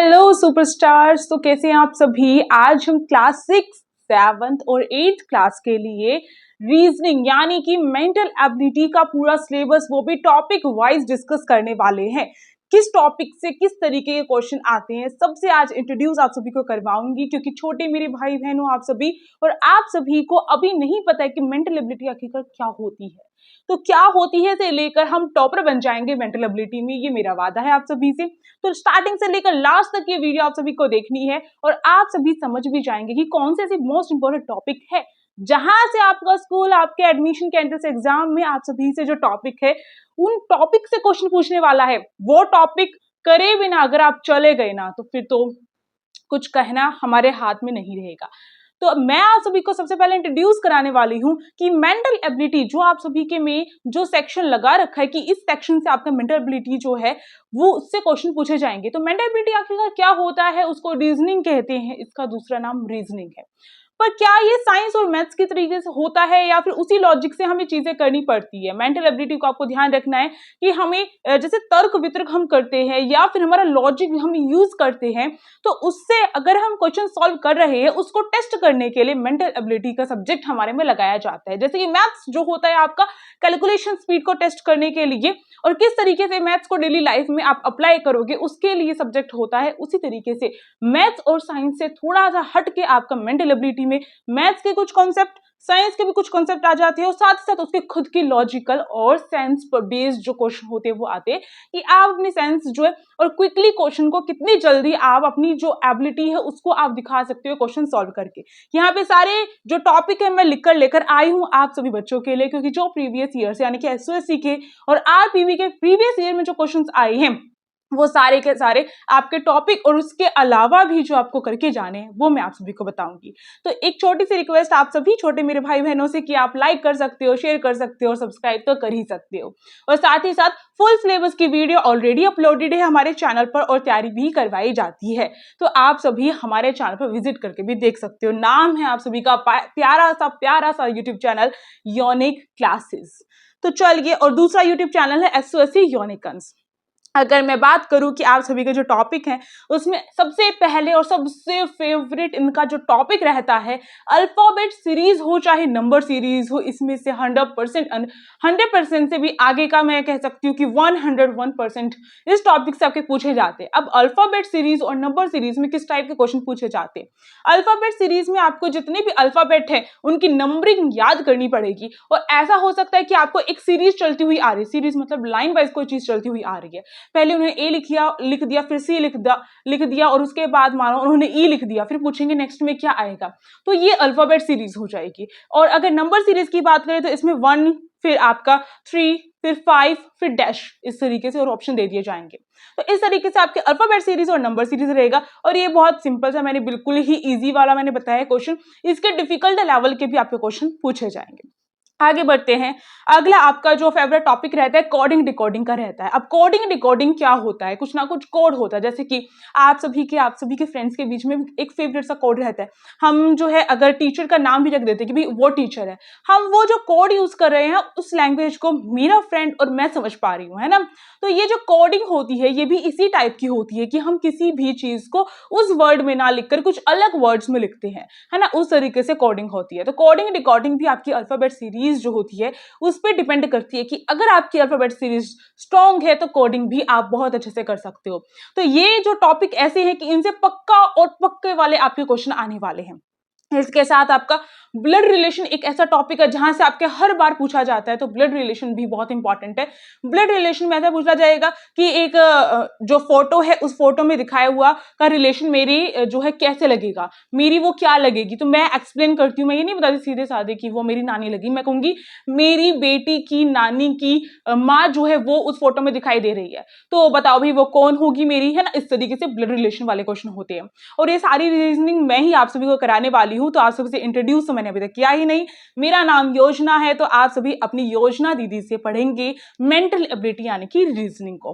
Hello superstars. तो कैसे हैं आप सभी। आज हम क्लास 6, 7th और 8th क्लास के लिए रीजनिंग यानी कि मेंटल एबिलिटी का पूरा सिलेबस वो भी टॉपिक वाइज डिस्कस करने वाले हैं। किस टॉपिक से किस तरीके के क्वेश्चन आते हैं सबसे आज इंट्रोड्यूस आप सभी को करवाऊंगी, क्योंकि छोटे मेरे भाई बहनों आप सभी और आप सभी को अभी नहीं पता है कि मेंटल एबिलिटी आखिरकार क्या होती है। तो क्या होती है से लेकर हम टॉपर बन जाएंगे मेंटल एबिलिटी में, ये मेरा वादा है आप सभी से। तो स्टार्टिंग से लेकर लास्ट तक ये वीडियो आप सभी को देखनी है और आप सभी समझ भी जाएंगे कि कौन से ऐसे मोस्ट इंपोर्टेंट टॉपिक है जहां से आपका स्कूल आपके एडमिशन के एंट्रेंस एग्जाम में आप सभी से जो टॉपिक है उन टॉपिक से क्वेश्चन पूछने वाला है। वो टॉपिक करे बिना अगर आप चले गए ना तो फिर तो कुछ कहना हमारे हाथ में नहीं रहेगा। तो मैं आप सभी को सबसे पहले इंट्रोड्यूस कराने वाली हूं कि मेंटल एबिलिटी जो आप सभी के में जो सेक्शन लगा रखा है कि इस सेक्शन से आपका मेंटल एबिलिटी जो है वो उससे क्वेश्चन पूछे जाएंगे। तो मेंटल एबिलिटी आखिरकार क्या होता है, उसको रीजनिंग कहते हैं, इसका दूसरा नाम रीजनिंग है। पर क्या ये साइंस और मैथ्स की तरीके से होता है या फिर उसी लॉजिक से हमें चीजें करनी पड़ती है। मेंटल एबिलिटी को आपको ध्यान रखना है कि हमें जैसे तर्क वितर्क हम करते हैं या फिर हमारा लॉजिक हम यूज करते हैं, तो उससे अगर हम क्वेश्चन सॉल्व कर रहे हैं उसको टेस्ट करने के लिए मेंटल एबिलिटी का सब्जेक्ट हमारे में लगाया जाता है। जैसे कि मैथ्स जो होता है आपका कैलकुलेशन स्पीड को टेस्ट करने के लिए और किस तरीके से मैथ्स को डेली लाइफ में आप अप्लाई करोगे उसके लिए सब्जेक्ट होता है। उसी तरीके से मैथ्स और साइंस से थोड़ा सा हट के आपका मेंटल एबिलिटी में मैथ्स के कुछ कॉन्सेप्ट, साइंस के भी कुछ कॉन्सेप्ट आ जाते हैं और साथ ही साथ उसके खुद की लॉजिकल और सेंस पर बेस्ड जो क्वेश्चन होते हैं वो आते हैं कि आप अपनी सेंस जो है और क्विकली क्वेश्चन को कितनी जल्दी आप अपनी जो एबिलिटी है उसको आप दिखा सकते हो क्वेश्चन सॉल्व करके। यहाँ पे सारे जो टॉपिक है मैं लिख कर लेकर आई हूँ आप सभी बच्चों के लिए, क्योंकि जो प्रीवियस ईयर से यानी कि एसओएससी के और आरपीवी के प्रीवियस ईयर में जो क्वेश्चन आए हैं वो सारे के सारे आपके टॉपिक और उसके अलावा भी जो आपको करके जाने हैं वो मैं आप सभी को बताऊंगी। तो एक छोटी सी रिक्वेस्ट आप सभी छोटे मेरे भाई बहनों से कि आप लाइक कर सकते हो, शेयर कर सकते हो और सब्सक्राइब तो कर ही सकते हो। और साथ ही साथ फुल सिलेबस की वीडियो ऑलरेडी अपलोडेड है हमारे चैनल पर और तैयारी भी करवाई जाती है, तो आप सभी हमारे चैनल पर विजिट करके भी देख सकते हो। नाम है आप सभी का प्यारा सा यूट्यूब चैनल यूनिक क्लासेस। तो चलिए, और दूसरा यूट्यूब चैनल है एसओएससी यूनिकन्स। अगर मैं बात करूं कि आप सभी के जो टॉपिक हैं उसमें सबसे पहले और सबसे फेवरेट इनका जो टॉपिक रहता है अल्फाबेट सीरीज हो चाहे नंबर सीरीज हो, इसमें से 100% से भी आगे का मैं कह सकती हूँ कि 101% इस टॉपिक से आपके पूछे जाते हैं। अब अल्फाबेट सीरीज और नंबर सीरीज में किस टाइप के क्वेश्चन पूछे जाते हैं। अल्फाबेट सीरीज में आपको जितने भी अल्फाबेट है उनकी नंबरिंग याद करनी पड़ेगी और ऐसा हो सकता है कि आपको एक सीरीज चलती हुई आ रही है, सीरीज मतलब लाइन वाइज कोई चीज चलती हुई आ रही है, पहले उन्होंने ए लिख दिया फिर सी लिख दिया और उसके बाद मानो उन्होंने ई लिख दिया, फिर पूछेंगे नेक्स्ट में क्या आएगा, तो ये अल्फाबेट सीरीज हो जाएगी। और अगर नंबर सीरीज की बात करें तो इसमें 1 फिर आपका 3 फिर 5 फिर डैश, इस तरीके से और ऑप्शन दे दिए जाएंगे। तो इस तरीके से आपके अल्फाबेट सीरीज और नंबर सीरीज रहेगा और ये बहुत सिंपल सा मैंने बिल्कुल ही इजी वाला मैंने बताया क्वेश्चन, इसके डिफिकल्ट लेवल के भी आपके क्वेश्चन पूछे जाएंगे। आगे बढ़ते हैं। अगला आपका जो फेवरेट टॉपिक रहता है कोडिंग डिकोडिंग का रहता है। अब कोडिंग डिकोडिंग क्या होता है, कुछ ना कुछ कोड होता है, जैसे कि आप सभी के फ्रेंड्स के बीच में एक फेवरेट सा कोड रहता है। हम जो है अगर टीचर का नाम भी रख देते हैं कि भाई वो टीचर है, हम वो जो कोड यूज कर रहे हैं उस लैंग्वेज को मेरा फ्रेंड और मैं समझ पा रही हूँ, है ना। तो ये जो कोडिंग होती है ये भी इसी टाइप की होती है कि हम किसी भी चीज को उस वर्ड में ना लिखकर कुछ अलग वर्ड्स में लिखते हैं, है ना, उस तरीके से कोडिंग होती है। तो कोडिंग डिकोडिंग भी आपकी अल्फाबेट सीरीज जो होती है उस पर डिपेंड करती है कि अगर आपकी अल्फाबेट सीरीज स्ट्रॉन्ग है तो कोडिंग भी आप बहुत अच्छे से कर सकते हो। तो ये जो टॉपिक ऐसे हैं कि इनसे पक्का और पक्के वाले आपके क्वेश्चन आने वाले हैं। इसके साथ आपका ब्लड रिलेशन एक ऐसा टॉपिक है जहां से आपके हर बार पूछा जाता है, तो ब्लड रिलेशन भी बहुत इंपॉर्टेंट है। ब्लड रिलेशन में ऐसा पूछा जाएगा कि एक जो फोटो है उस फोटो में दिखाया हुआ का रिलेशन मेरी जो है कैसे लगेगा, मेरी वो क्या लगेगी। तो मैं एक्सप्लेन करती हूँ, मैं ये नहीं बताती सीधे साधे कि वो मेरी नानी लगी, मैं कहूंगी मेरी बेटी की नानी की माँ जो है वो उस फोटो में दिखाई दे रही है, तो बताओ भाई वो कौन होगी मेरी, है ना। इस तरीके से ब्लड रिलेशन वाले क्वेश्चन होते हैं और ये सारी रीजनिंग मैं ही आप सभी को कराने वाली हूँ। तो आप सभी से इंट्रोड्यूस मैंने अभी तक किया ही नहीं, मेरा नाम योजना है, तो आप सभी अपनी योजना दीदी से पढ़ेंगे मेंटल एबिलिटी यानी कि रीजनिंग को।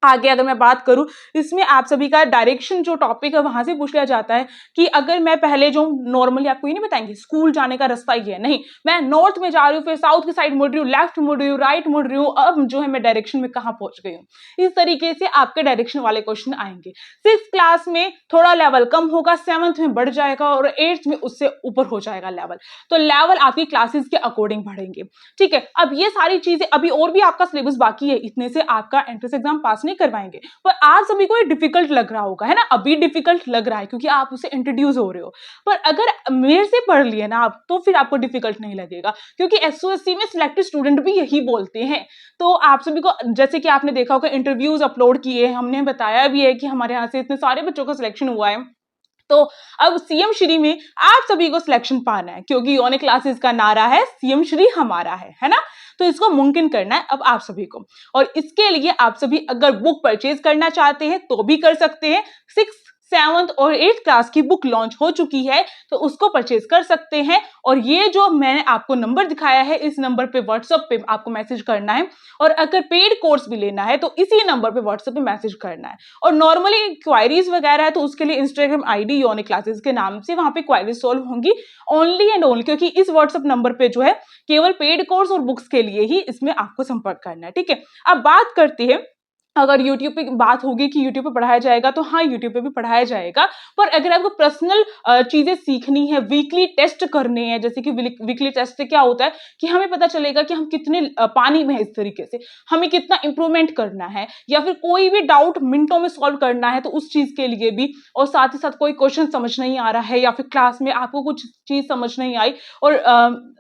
आगे अगर मैं बात करूं, इसमें आप सभी का डायरेक्शन जो टॉपिक है वहां से पूछ लिया जाता है कि अगर मैं पहले जो नॉर्मली आपको ये नहीं बताएंगे स्कूल जाने का रास्ता ये है, नहीं, मैं नॉर्थ में जा रही हूँ, फिर साउथ की साइड मुड़ रही हूँ, लेफ्ट मुड़ रही हूँ, राइट मुड़ रही हूँ, अब जो है मैं डायरेक्शन में कहाँ पहुंच गई हूँ। इस तरीके से आपके डायरेक्शन वाले क्वेश्चन आएंगे। 6th क्लास में थोड़ा लेवल कम होगा, 7th में बढ़ जाएगा और 8th में उससे ऊपर हो जाएगा लेवल। तो लेवल आपकी क्लासेस के अकॉर्डिंग बढ़ेंगे, ठीक है। अब ये सारी चीजें अभी और भी आपका सिलेबस बाकी है, इतने से आपका एंट्रेंस एग्जाम पास नहीं करवाएंगे, पर आप सभी को ये डिफिकल्ट लग रहा होगा, है ना, अभी डिफिकल्ट लग रहा है क्योंकि आप उसे इंट्रोड्यूस हो रहे हो। पर अगर मेरे से पढ़ लिए ना आप, तो फिर आपको डिफिकल्ट नहीं लगेगा, क्योंकि एसओएससी में सिलेक्टेड स्टूडेंट भी यही बोलते हैं। तो आप सभी को, जैसे कि आपने देखा होगा, इंटरव्यूज अपलोड किए, हमने बताया भी है कि हमारे यहाँ से इतने सारे बच्चों का सिलेक्शन हुआ है। तो अब सीएम श्री में आप सभी को सिलेक्शन पाना है, क्योंकि यूनिक क्लासेस का नारा है सीएम श्री हमारा है ना। तो इसको मुमकिन करना है अब आप सभी को, और इसके लिए आप सभी अगर बुक परचेज करना चाहते हैं तो भी कर सकते हैं। 6th 7th और 8th क्लास की बुक लॉन्च हो चुकी है, तो उसको परचेज कर सकते हैं। और ये जो मैंने आपको नंबर दिखाया है, इस नंबर पे व्हाट्सएप पे आपको मैसेज करना है, और अगर पेड कोर्स भी लेना है तो इसी नंबर पे व्हाट्सएप पे मैसेज करना है। और नॉर्मली क्वायरीज वगैरह है तो उसके लिए इंस्टाग्राम आईडी यूनिक क्लासेस के नाम से वहां पे क्वायरीज सॉल्व होंगी ओनली एंड ओनली, क्योंकि इस व्हाट्सएप नंबर पे जो है केवल पेड कोर्स और बुक्स के लिए ही इसमें आपको संपर्क करना है, ठीक है। अब बात करते हैं, अगर YouTube पे बात होगी कि YouTube पे पढ़ाया जाएगा, तो हाँ YouTube पे भी पढ़ाया जाएगा। पर अगर आपको पर्सनल चीजें सीखनी है, वीकली टेस्ट करने हैं, जैसे कि वीकली टेस्ट से क्या होता है कि हमें पता चलेगा कि हम कितने पानी में है, इस तरीके से हमें कितना इंप्रूवमेंट करना है, या फिर कोई भी डाउट मिनटों में सॉल्व करना है तो उस चीज के लिए भी। और साथ ही साथ कोई क्वेश्चन समझ नहीं आ रहा है, या फिर क्लास में आपको कुछ चीज समझ नहीं आई, और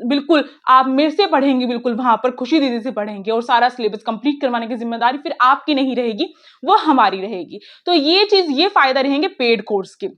बिल्कुल आप मेरे से पढ़ेंगे, बिल्कुल वहां पर खुशी दीदी से पढ़ेंगे, और सारा सिलेबस कंप्लीट करवाने की जिम्मेदारी फिर आपकी नहीं रहेगी, वो हमारी रहेगी। तो ये चीज, ये फायदा रहेंगे पेड कोर्स के।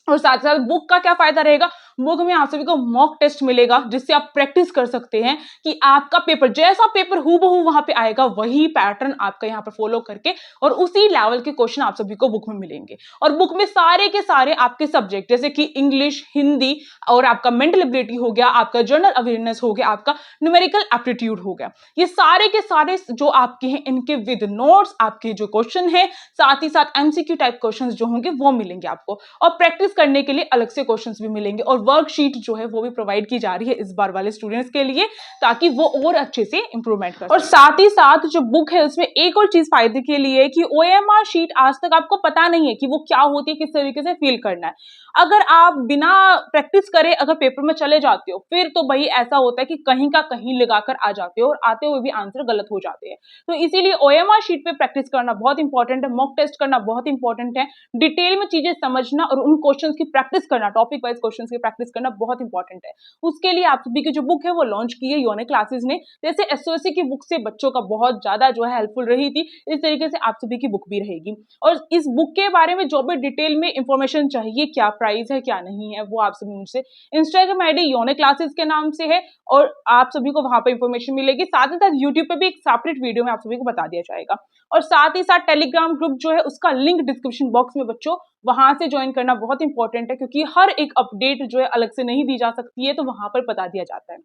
और साथ साथ बुक का क्या फायदा रहेगा, बुक में आप सभी को मॉक टेस्ट मिलेगा, जिससे आप प्रैक्टिस कर सकते हैं कि आपका पेपर, जैसा पेपर हूबहू वहां पे आएगा, वही पैटर्न आपका यहाँ पर फॉलो करके, और उसी लेवल के क्वेश्चन आप सभी को बुक में मिलेंगे। और बुक में सारे के सारे आपके सब्जेक्ट, जैसे कि इंग्लिश, हिंदी, और आपका मेंटल एबिलिटी हो गया, आपका जनरल अवेयरनेस हो गया, आपका न्यूमेरिकल एप्टीट्यूड हो गया, ये सारे के सारे जो आपके हैं, इनके विद नोट्स, आपके जो क्वेश्चन है, साथ ही साथ एमसीक्यू टाइप क्वेश्चन जो होंगे वो मिलेंगे आपको, और प्रैक्टिस करने के लिए अलग से क्वेश्चंस भी मिलेंगे, और वर्कशीट जो है वो भी प्रोवाइड की जा रही है इस बार वाले स्टूडेंट्स के लिए, ताकि वो और अच्छे से इंप्रूवमेंट कर। और साथ ही साथ जो बुक है उसमें एक और चीज फायदे के लिए कि ओएमआर शीट आज तक आपको पता नहीं है कि वो क्या होती है, किस तरीके से फिल करना है। अगर आप बिना प्रैक्टिस करे अगर पेपर में चले जाते हो, फिर तो भाई ऐसा होता है कि कहीं का कहीं लगाकर आ जाते हो, और आते हुए भी आंसर गलत हो जाते हैं। तो इसीलिए ओएमआर शीट पे प्रैक्टिस करना बहुत इंपॉर्टेंट है, मॉक टेस्ट करना बहुत इंपॉर्टेंट है, डिटेल में चीजें समझना और उन क्वेश्चंस की प्रैक्टिस करना, टॉपिक वाइज क्वेश्चंस की प्रैक्टिस करना बहुत इंपॉर्टेंट है। उसके लिए आप सभी की जो बुक है वो लॉन्च की है यूनिक क्लासेस ने, जैसे एसओएससी की बुक से बच्चों का बहुत ज्यादा जो है हेल्पफुल रही थी, इस तरीके से आप सभी की बुक भी रहेगी। और इस बुक के बारे में जो भी डिटेल में इंफॉर्मेशन चाहिए, क्या प्राइस है क्या नहीं है, वो आप सभी मुझसे इंस्टाग्राम आईडी यूनिक क्लासेस के नाम से है, और आप सभी को वहां पर इंफॉर्मेशन मिलेगी। साथ ही साथ यूट्यूब पे भी एक सेपरेट वीडियो में आप सभी को बता दिया जाएगा, और साथ ही साथ टेलीग्राम ग्रुप जो है उसका लिंक डिस्क्रिप्शन बॉक्स में, बच्चों वहां से ज्वाइन करना बहुत इंपॉर्टेंट है, क्योंकि हर एक अपडेट जो है अलग से नहीं दी जा सकती है, तो वहां पर बता दिया जाता है।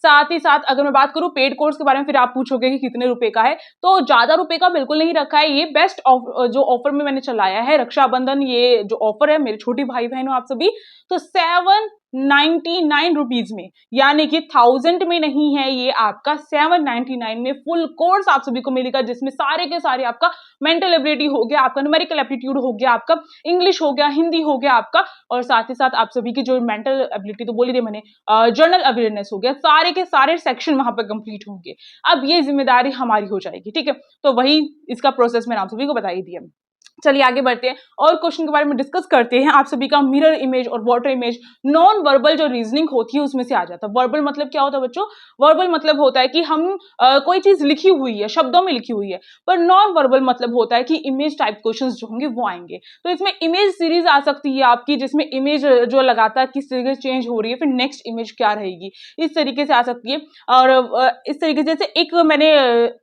साथ ही साथ अगर मैं बात करूं पेड कोर्स के बारे में, फिर आप पूछोगे कि कितने रुपए का है, तो ज्यादा रुपए का बिल्कुल नहीं रखा है, ये बेस्ट जो ऑफर में मैंने चलाया है, रक्षाबंधन ये जो ऑफर है मेरे छोटी भाई बहनों आप सभी, तो 799 रुपीज में, यानी कि 1000 में नहीं है, ये आपका 799 में फुल कोर्स आप सभी को मिलेगा, जिसमें सारे के सारे आपका मेंटल एबिलिटी हो गया, आपका न्यूमेरिकल एप्टीट्यूड हो गया, आपका इंग्लिश हो गया, हिंदी हो गया आपका, और साथ ही साथ आप सभी की जो मेंटल एबिलिटी तो बोली थी मैंने, जनरल अवेयरनेस हो गया, सारे के सारे सेक्शन वहां पर कंप्लीट होंगे। अब ये जिम्मेदारी हमारी हो जाएगी, ठीक है। तो वही इसका प्रोसेस मैंने आप सभी को बता ही दिया। चलिए आगे बढ़ते हैं और क्वेश्चन के बारे में डिस्कस करते हैं। आप सभी का मिरर इमेज और वाटर इमेज, नॉन वर्बल जो रीजनिंग होती है उसमें से आ जाता है। वर्बल मतलब क्या होता है बच्चों, वर्बल मतलब होता है कि हम कोई चीज लिखी हुई है, शब्दों में लिखी हुई है, पर नॉन वर्बल मतलब होता है कि इमेज टाइप क्वेश्चंस जो होंगे वो आएंगे। तो इसमें इमेज सीरीज आ सकती है आपकी, जिसमें इमेज जो लगातार किस तरीके से चेंज हो रही है, फिर नेक्स्ट इमेज क्या रहेगी, इस तरीके से आ सकती है। और इस तरीके से एक मैंने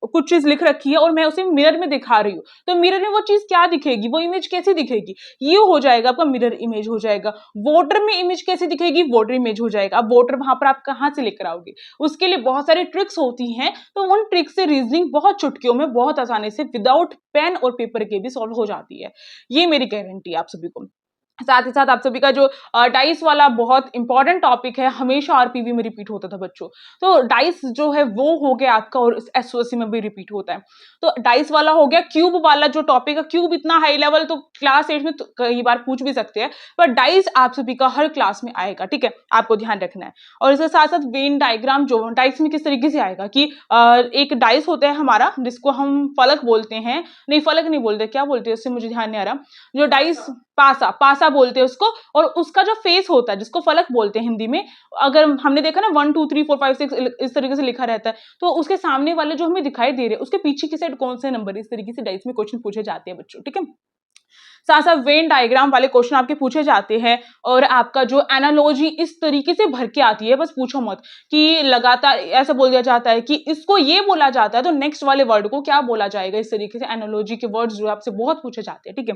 कुछ चीज लिख रखी है और मैं उसे मिरर में दिखा रही हूँ, तो मिरर में वो चीज क्या दिखेगी, दिखेगी, वो इमेज कैसी दिखेगी, ये हो जाएगा आपका मिरर इमेज हो जाएगा। वोटर में इमेज कैसी दिखेगी, वोटर इमेज हो जाएगा। अब वोटर वहां पर आप कहाँ से लेकर आओगे, उसके लिए बहुत सारी ट्रिक्स होती हैं, तो उन ट्रिक्स से रीजनिंग बहुत चुटकियों में बहुत आसानी से विदाउट पेन और पेपर के भी सॉल्व हो जाती है। ये मेरी गारंटी है आप सभी को। साथ ही साथ आप सभी का जो डाइस वाला बहुत इंपॉर्टेंट टॉपिक है, हमेशा आरपीवी में रिपीट होता था बच्चों, तो डाइस जो है वो हो गया आपका, और एसओसी में भी रिपीट होता है। तो डाइस वाला हो गया। क्यूब वाला जो टॉपिक है, क्यूब इतना हाई लेवल तो क्लास 8 में तो कई बार पूछ भी सकते हैं, पर डाइस आप सभी का हर क्लास में आएगा, ठीक है, आपको ध्यान रखना है। और इसके साथ साथ वेन डायग्राम जो डाइस में किस तरीके से आएगा कि एक डाइस होता है हमारा जिसको हम फलक बोलते हैं, नहीं फलक नहीं बोलते, क्या बोलते हैं उससे मुझे ध्यान नहीं आ रहा, जो डाइस पासा, पासा बोलते हैं उसको, और उसका जो फेस होता है जिसको फलक बोलते हैं हिंदी में, अगर हमने देखा ना 1 2 3 4 5 6 इस तरीके से लिखा रहता है, तो उसके सामने वाले जो हमें दिखाई दे रहे हैं उसके पीछे की साइड कौन से नंबर, इस तरीके से डाइस में क्वेश्चन पूछे जाते हैं बच्चों, ठीक है। साथ साथ वेन डायग्राम वाले क्वेश्चन आपके पूछे जाते हैं, और आपका जो एनालॉजी इस तरीके से भर के आती है, बस पूछो मत कि लगातार ऐसा बोल दिया जाता है कि इसको ये बोला जाता है तो नेक्स्ट वाले वर्ड को क्या बोला जाएगा, इस तरीके से एनालॉजी के वर्ड्स जो आपसे बहुत पूछे जाते हैं, ठीक है।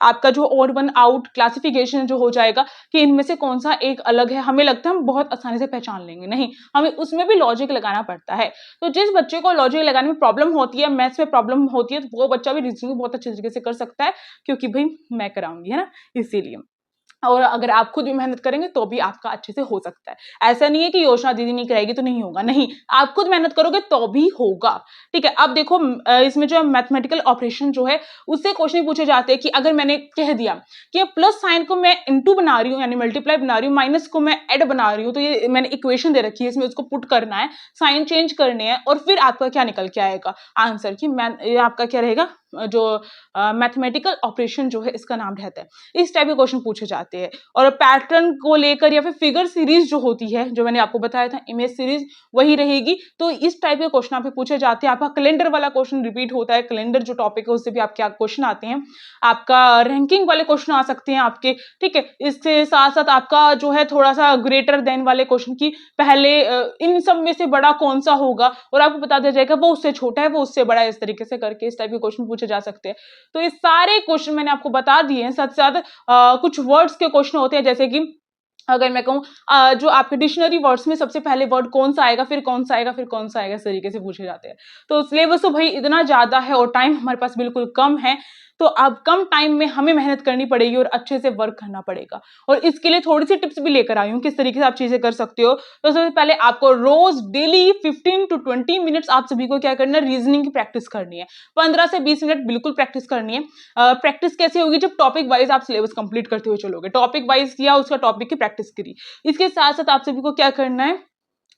आपका जो ओड वन आउट क्लासिफिकेशन जो हो जाएगा कि इनमें से कौन सा एक अलग है, हमें लगता है हम बहुत आसानी से पहचान लेंगे, नहीं, हमें उसमें भी लॉजिक लगाना पड़ता है। तो जिस बच्चे को लॉजिक लगाने में प्रॉब्लम होती है, मैथ्स में प्रॉब्लम होती है, तो वो बच्चा भी रीजनिंग बहुत अच्छे तरीके से कर सकता है, क्योंकि भाई मैं कराऊंगी, है ना, इसीलिए। और अगर आप खुद भी मेहनत करेंगे तो भी आपका अच्छे से हो सकता है। ऐसा नहीं है कि योजना दीदी नहीं कराएगी तो नहीं होगा, नहीं, आप खुद मेहनत करोगे तो भी होगा, ठीक है। अब देखो इसमें जो मैथमेटिकल ऑपरेशन जो है उससे क्वेश्चन पूछे जाते हैं कि अगर मैंने कह दिया कि प्लस साइन को मैं इनटू बना रही हूँ यानी मल्टीप्लाई बना रही हूँ, माइनस को मैं ऐड बना रही हूँ, तो ये मैंने इक्वेशन दे रखी है, इसमें उसको पुट करना है, साइन चेंज करने हैं, और फिर आपका क्या निकल के आएगा आंसर की, ये आपका क्या रहेगा, जो मैथमेटिकल ऑपरेशन जो है इसका नाम रहता है। इस टाइप के क्वेश्चन पूछे जाते हैं, और पैटर्न को लेकर या फिर फिगर सीरीज जो होती है, जो मैंने आपको बताया था इमेज सीरीज, वही रहेगी। तो इस टाइप के क्वेश्चन आपके पूछे जाते हैं। आपका कैलेंडर वाला क्वेश्चन रिपीट होता है, कैलेंडर जो टॉपिक है उससे भी आपके क्वेश्चन आते हैं। आपका रैंकिंग वाले क्वेश्चन आ सकते हैं आपके, ठीक है। इसके साथ साथ आपका जो है थोड़ा सा ग्रेटर देन वाले क्वेश्चन की पहले इन सब में से बड़ा कौन सा होगा, और आपको बता दिया जाएगा वो उससे छोटा है वो उससे बड़ा है, इस तरीके से करके इस टाइप के क्वेश्चन पूछे जा सकते हैं। तो ये सारे क्वेश्चन मैंने आपको बता दिए हैं। साथ साथ कुछ वर्ड्स के क्वेश्चन होते हैं, जैसे कि अगर मैं कहूँ जो आपके डिक्शनरी वर्ड्स में सबसे पहले वर्ड कौन सा आएगा, फिर कौन सा आएगा, फिर कौन सा आएगा, इस तरीके से पूछे जाते हैं। तो सिलेबस तो भाई इतना ज्यादा है और टाइम हमारे पास बिल्कुल कम है, तो अब कम टाइम में हमें मेहनत करनी पड़ेगी और अच्छे से वर्क करना पड़ेगा। और इसके लिए थोड़ी सी टिप्स भी लेकर आई हूँ किस तरीके से आप चीजें कर सकते हो। तो सबसे पहले आपको रोज डेली 15 to 20 मिनट्स आप सभी को क्या करना है, रीजनिंग की प्रैक्टिस करनी है। 15 से 20 मिनट बिल्कुल प्रैक्टिस करनी है। प्रैक्टिस कैसे होगी, जब टॉपिक वाइज आप सिलेबस कंप्लीट करते हुए चलोगे, टॉपिक वाइज किया, उसका टॉपिक की प्रैक्टिस करी। इसके साथ साथ आप सभी को क्या करना है,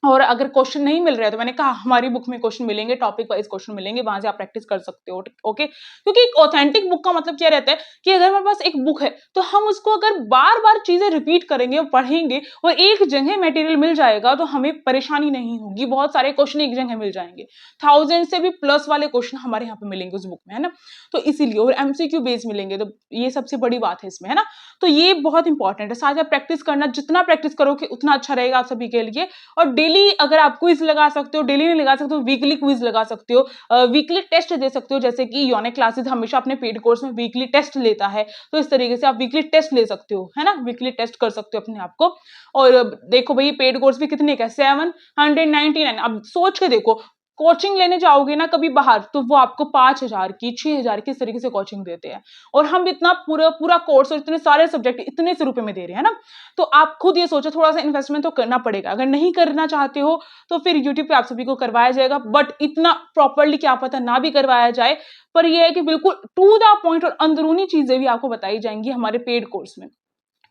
और अगर क्वेश्चन नहीं मिल रहा है तो मैंने कहा हमारी बुक में क्वेश्चन मिलेंगे, टॉपिक वाइज क्वेश्चन मिलेंगे, वहां से आप प्रैक्टिस कर सकते हो, ओके। क्योंकि एक ऑथेंटिक बुक का मतलब क्या रहता है कि अगर हमारे पास एक बुक है तो हम उसको अगर बार बार चीजें रिपीट करेंगे और पढ़ेंगे और एक जगह मटेरियल मिल जाएगा तो हमें परेशानी नहीं होगी, बहुत सारे क्वेश्चन एक जगह मिल जाएंगे, 1000 से भी प्लस वाले क्वेश्चन हमारे यहाँ पे मिलेंगे उस बुक में, है ना। तो इसीलिए, और एमसीक्यू बेस मिलेंगे, तो ये सबसे बड़ी बात है इसमें, है ना। तो ये बहुत इंपॉर्टेंट है। साथ ही प्रैक्टिस करना, जितना प्रैक्टिस करोगे उतना अच्छा रहेगा आप सभी के लिए। और डेली अगर आप क्विज लगा सकते हो, डेली नहीं लगा सकते हो, वीकली क्विज लगा सकते हो, वीकली टेस्ट दे सकते हो, जैसे कि यूनिक क्लासेस हमेशा अपने पेड कोर्स में वीकली टेस्ट लेता है, तो इस तरीके से आप वीकली टेस्ट ले सकते हो, है ना, वीकली टेस्ट कर सकते हो अपने आप को। और देखो भाई पेड कोर्स भी कितने का, 799। अब सोच के देखो, कोचिंग लेने जाओगे ना कभी बाहर तो वो आपको 5000 की, 6000 की, इस तरीके से कोचिंग देते हैं, और हम इतना पूरा पूरा कोर्स और इतने सारे सब्जेक्ट इतने से रुपए में दे रहे हैं ना। तो आप खुद ये सोचो, थोड़ा सा इन्वेस्टमेंट तो करना पड़ेगा। अगर नहीं करना चाहते हो तो फिर यूट्यूब पे आप सभी को करवाया जाएगा, बट इतना प्रॉपरली क्या पता ना भी करवाया जाए, पर यह है कि बिल्कुल टू द पॉइंट और अंदरूनी चीजें भी आपको बताई जाएंगी हमारे पेड कोर्स में,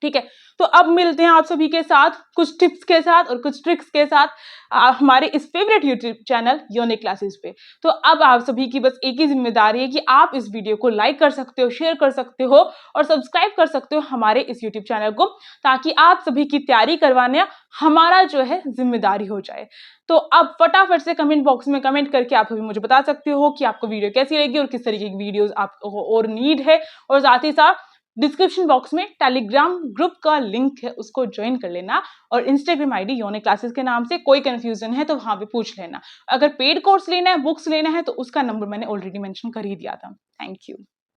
ठीक है। तो अब मिलते हैं आप सभी के साथ कुछ टिप्स के साथ और कुछ ट्रिक्स के साथ हमारे इस favourite YouTube channel unique classes पे। तो अब आप सभी की बस एक ही जिम्मेदारी है कि आप इस वीडियो को लाइक कर सकते हो, शेयर कर सकते हो और सब्सक्राइब कर सकते हो हमारे इस यूट्यूब चैनल को, ताकि आप सभी की तैयारी करवाने हमारा जो है जिम्मेदारी हो जाए। तो अब फटाफट से कमेंट बॉक्स में कमेंट करके आप सभी मुझे बता सकते हो कि आपको वीडियो कैसी लगी और किस तरीके की वीडियोस आपको और नीड है। और साथ ही साथ डिस्क्रिप्शन बॉक्स में टेलीग्राम ग्रुप का लिंक है, उसको ज्वाइन कर लेना, और इंस्टाग्राम आईडी यूनिक क्लासेस के नाम से, कोई कंफ्यूजन है तो वहां पे पूछ लेना। अगर पेड कोर्स लेना है, बुक्स लेना है, तो उसका नंबर मैंने ऑलरेडी मेंशन कर ही दिया था। Thank you.